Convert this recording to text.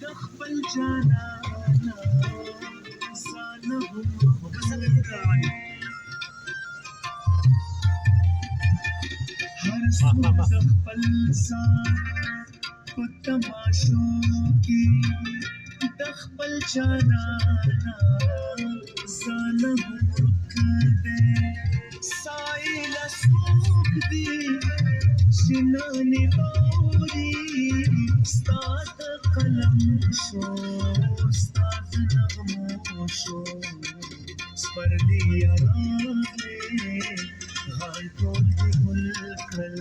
د خپل جانانا ځانه هم هر څوک د خپل ځان په تماشو کې د خپل جانانا ځانه هم کړی سایله څوک دی چې نانې اوري ستا د قلم شور ستا د نغمو شور سپرلي راغلې غاړ ټول دې ګل کړل